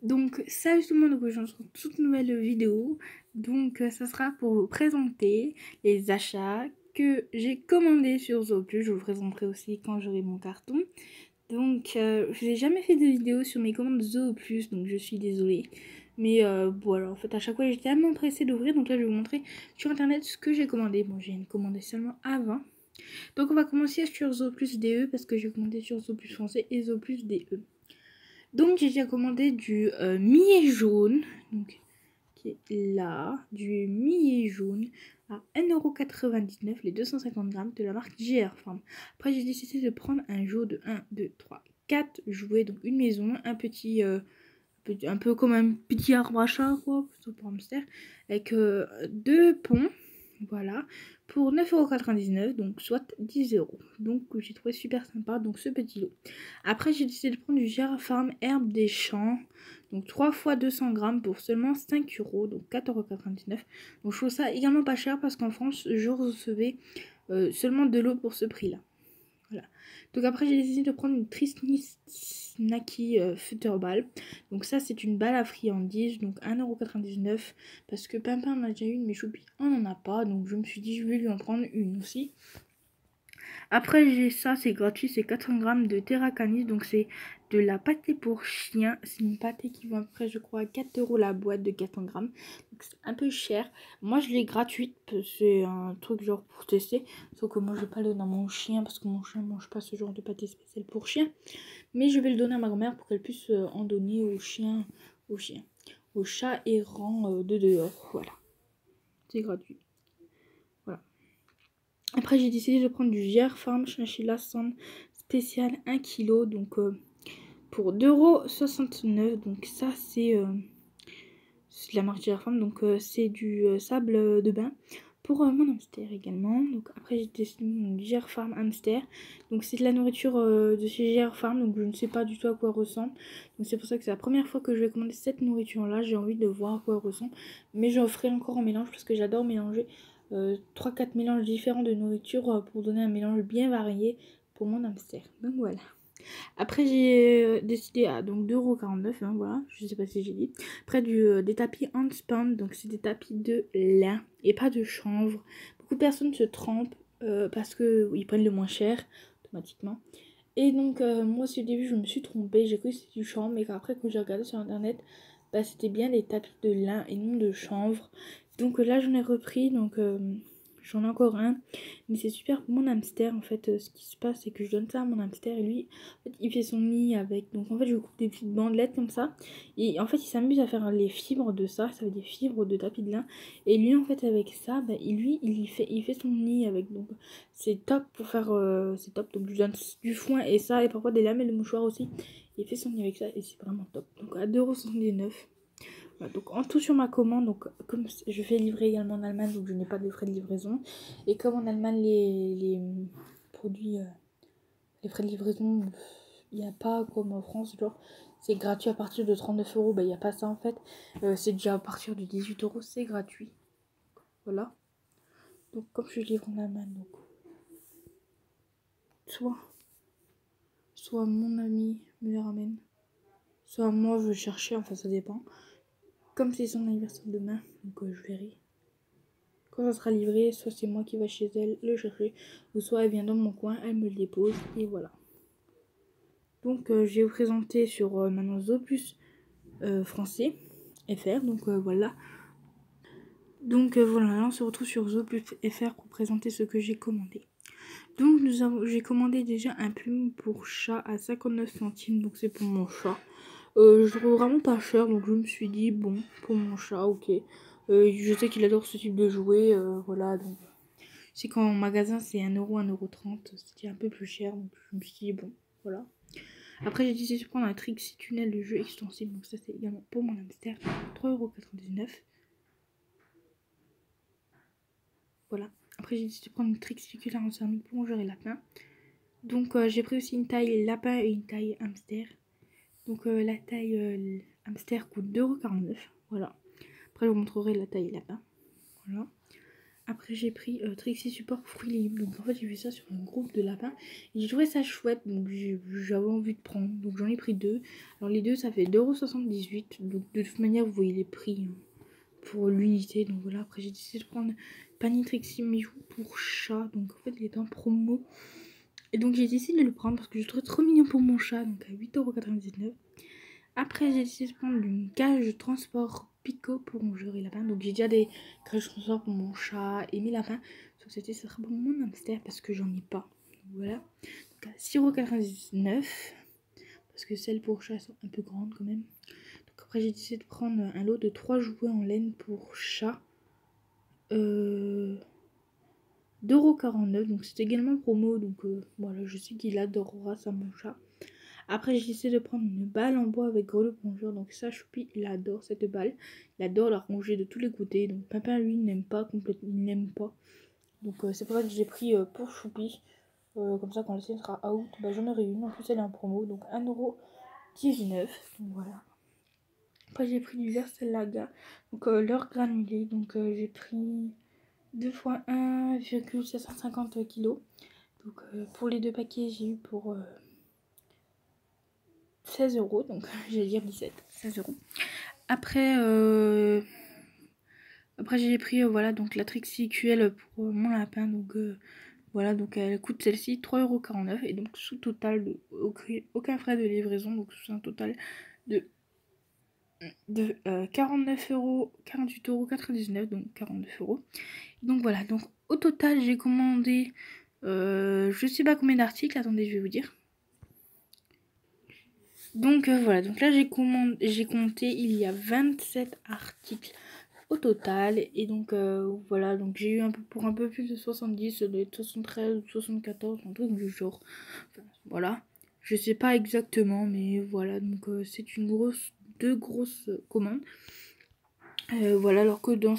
Donc salut tout le monde, donc aujourd'hui on se retrouve pour une toute nouvelle vidéo. Donc ça sera pour vous présenter les achats que j'ai commandés sur Zooplus. Je vous présenterai aussi quand j'aurai mon carton. Donc je n'ai jamais fait de vidéo sur mes commandes Zooplus, donc je suis désolée. Mais voilà, en fait à chaque fois j'étais tellement pressée d'ouvrir, donc là je vais vous montrer sur internet ce que j'ai commandé. Bon, j'ai commandé seulement avant. Donc on va commencer sur Zooplus DE parce que j'ai commandé sur Zooplus français et Zooplus DE. Donc j'ai déjà commandé du millet jaune, donc, qui est là, du millet jaune à 1,99€ les 250 grammes de la marque JR Farm. Après j'ai décidé de prendre un jeu de 1, 2, 3, 4 jouets, donc une maison, un petit, un peu comme un petit arbre à chat quoi, plutôt pour hamster, avec deux ponts. Voilà, pour 9,99€, donc soit 10€. Donc j'ai trouvé super sympa, donc ce petit lot. Après j'ai décidé de prendre du Gérard Farm Herbe des Champs, donc 3 fois 200 grammes pour seulement 5€, donc 4,99€. Donc je trouve ça également pas cher parce qu'en France je recevais seulement de l'eau pour ce prix là. Voilà. Donc après j'ai décidé de prendre une Trisnaki Futterball. Donc ça c'est une balle à friandises, donc 1,99€ parce que Pimpin en a déjà une mais Choupi on en a pas, donc je me suis dit je vais lui en prendre une aussi. Après j'ai ça, c'est gratuit, c'est 400 grammes de Terra Canis, donc c'est de la pâtée pour chien. C'est une pâtée qui vaut à peu près je crois 4€ la boîte de 400 grammes. Donc c'est un peu cher. Moi je l'ai gratuite, c'est un truc genre pour tester. Sauf que moi je vais pas le donner à mon chien parce que mon chien mange pas ce genre de pâté spécial pour chien. Mais je vais le donner à ma grand-mère pour qu'elle puisse en donner au chien, au chat errant de dehors. Voilà, c'est gratuit. Voilà. Après, j'ai décidé de prendre du GR Farm Chinchilla Sand spécial 1 kg, donc pour 2,69€. Donc ça, c'est de la marque GR Farm, donc c'est du sable de bain pour mon hamster également. Donc après, j'ai décidé du GR Farm Hamster. Donc c'est de la nourriture de chez GR Farm, donc je ne sais pas du tout à quoi elle ressemble. Donc c'est pour ça que c'est la première fois que je vais commander cette nourriture-là. J'ai envie de voir à quoi elle ressemble. Mais j'en ferai encore en mélange parce que j'adore mélanger 3-4 mélanges différents de nourriture pour donner un mélange bien varié pour mon hamster. Donc voilà. Après j'ai décidé à donc 2,49€, hein, voilà, je sais pas si j'ai dit. Après des tapis Handspun, donc c'est des tapis de lin et pas de chanvre. Beaucoup de personnes se trompent parce que ils prennent le moins cher automatiquement. Et donc moi aussi au début je me suis trompée, j'ai cru que c'était du chanvre, mais après quand j'ai regardé sur internet, bah c'était bien des tapis de lin et non de chanvre. Donc là j'en ai repris, donc j'en ai encore un, mais c'est super pour mon hamster en fait. Ce qui se passe c'est que je donne ça à mon hamster et lui en fait, il fait son nid avec. Donc en fait je coupe des petites bandelettes comme ça et en fait il s'amuse à faire les fibres de ça, ça fait des fibres de tapis de lin. Et lui en fait avec ça, bah, il fait son nid avec. Donc c'est top pour faire, c'est top. Donc je donne du foin et ça et parfois des lamelles de mouchoir aussi. Il fait son nid avec ça et c'est vraiment top. Donc à 2,79€. Voilà, donc en tout sur ma commande, donc comme je fais livrer également en Allemagne, donc je n'ai pas de frais de livraison. Et comme en Allemagne les produits, les frais de livraison, il n'y a pas comme en France, genre c'est gratuit à partir de 39€, bah il n'y a pas ça en fait. C'est déjà à partir de 18€, c'est gratuit. Voilà. Donc comme je livre en Allemagne, donc soit mon ami me les ramène, soit moi je vais chercher, enfin ça dépend. Comme c'est son anniversaire demain, donc je verrai. Quand ça sera livré, soit c'est moi qui vais chez elle le chercher, ou soit elle vient dans mon coin, elle me le dépose, et voilà. Donc je vais vous présenter sur maintenant Zooplus français FR, donc voilà. Donc voilà, là on se retrouve sur Zooplus FR pour présenter ce que j'ai commandé. Donc j'ai commandé déjà un plume pour chat à 59 centimes, donc c'est pour mon chat. Je trouve vraiment pas cher, donc je me suis dit bon, pour mon chat, ok. Je sais qu'il adore ce type de jouet, voilà, donc c'est qu'en magasin c'est 1€, 1,30€, c'était un peu plus cher, donc je me suis dit bon, voilà. Après j'ai décidé de prendre un Trixie Tunnel de jeu extensible, donc ça c'est également pour mon hamster, 3,99€. Voilà. Après j'ai décidé de prendre une Trixie Tunnel en céramique pour manger les lapins. Donc j'ai pris aussi une taille lapin et une taille hamster. Donc la taille hamster coûte 2,49€, voilà. Après je vous montrerai la taille lapin, voilà. Après j'ai pris Trixie Support Fruits et légumes. Donc en fait j'ai vu ça sur un groupe de lapins. Et j'ai trouvé ça chouette. Donc j'avais envie de prendre. Donc j'en ai pris deux. Alors les deux ça fait 2,78 €. Donc de toute manière vous voyez les prix hein, pour l'unité. Donc voilà, après j'ai décidé de prendre Panier Trixie Mijou pour chat. Donc en fait il est en promo. Et donc j'ai décidé de le prendre parce que je le trouvais trop mignon pour mon chat. Donc à 8,99 €. Après, j'ai décidé de prendre une cage de transport Pico pour mon jeu et lapin. Donc, j'ai déjà des cages de transport pour mon chat et mes lapins. Sauf que ce sera pour mon hamster parce que j'en ai pas. Donc, voilà. Donc, à 6,99 €. Parce que celles pour chat sont un peu grandes quand même. Donc, après, j'ai décidé de prendre un lot de 3 jouets en laine pour chat. 2,49 €. Donc, c'est également promo. Donc, voilà, je sais qu'il adorera ça, mon chat. Après, j'ai essayé de prendre une balle en bois avec grelot plongeur. Donc ça, Choupi, il adore cette balle. Il adore la ronger de tous les côtés. Donc Papa, lui, n'aime pas complètement. Il n'aime pas. Donc c'est pour ça que j'ai pris pour Choupi. Comme ça, quand le sienne sera out, bah, j'en aurai une. En plus, elle est en promo. Donc 1,19 €. Donc voilà. Après, j'ai pris du Versailles-Laga. Donc leur granulé. Donc j'ai pris 2 fois 1,750 kg. Donc pour les deux paquets, j'ai eu pour 16 €, donc j'allais dire 17, 16 €. Après, j'ai pris voilà donc la Trixie QL pour mon lapin. Donc voilà, donc elle coûte celle-ci 3,49 € et donc sous total de aucun frais de livraison, donc c'est un total de 49 €, 48,99 €, donc 49 €. Donc voilà, donc au total j'ai commandé je sais pas combien d'articles, attendez je vais vous dire. Donc voilà, donc là j'ai compté, il y a 27 articles au total. Et donc voilà, donc j'ai eu pour un peu plus de 70, ça doit être 73 ou 74, un truc du genre. Enfin, voilà, je sais pas exactement, mais voilà, donc c'est deux grosses commandes. Voilà, alors que dans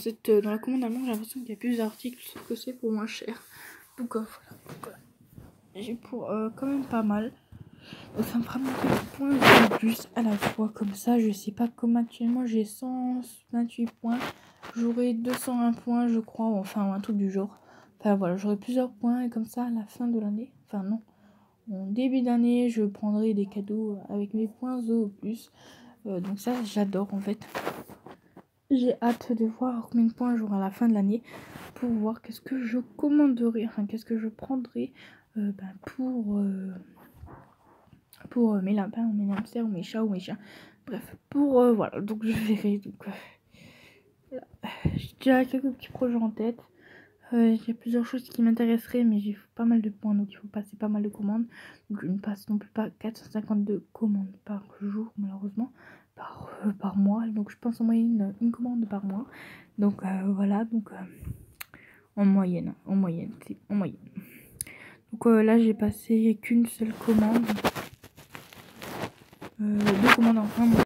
la commande allemande, j'ai l'impression qu'il y a plus d'articles, sauf que c'est pour moins cher. Donc voilà, j'ai pour quand même pas mal. Donc ça me fera monter des points de plus à la fois. Comme ça, je sais pas, comme actuellement j'ai 128 points. J'aurai 201 points, je crois. Enfin, un truc du genre. Enfin voilà, j'aurai plusieurs points. Et comme ça, à la fin de l'année, enfin non, en début d'année, je prendrai des cadeaux avec mes points au plus. Donc ça, j'adore en fait. J'ai hâte de voir combien de points j'aurai à la fin de l'année. Pour voir qu'est-ce que je commanderai. Enfin, qu'est-ce que je prendrai pour mes lapins, ou mes hamsters, ou mes chats, ou mes chiens. Bref, voilà, donc je verrai. Donc, voilà. J'ai déjà quelques petits projets en tête. J'ai plusieurs choses qui m'intéresseraient, mais j'ai pas mal de points, donc il faut passer pas mal de commandes. Donc je ne passe non plus pas 452 commandes par jour, malheureusement, par mois. Donc je pense en moyenne une commande par mois. Donc voilà, donc en moyenne. Donc là j'ai passé qu'une seule commande. 2 commandes en un mois.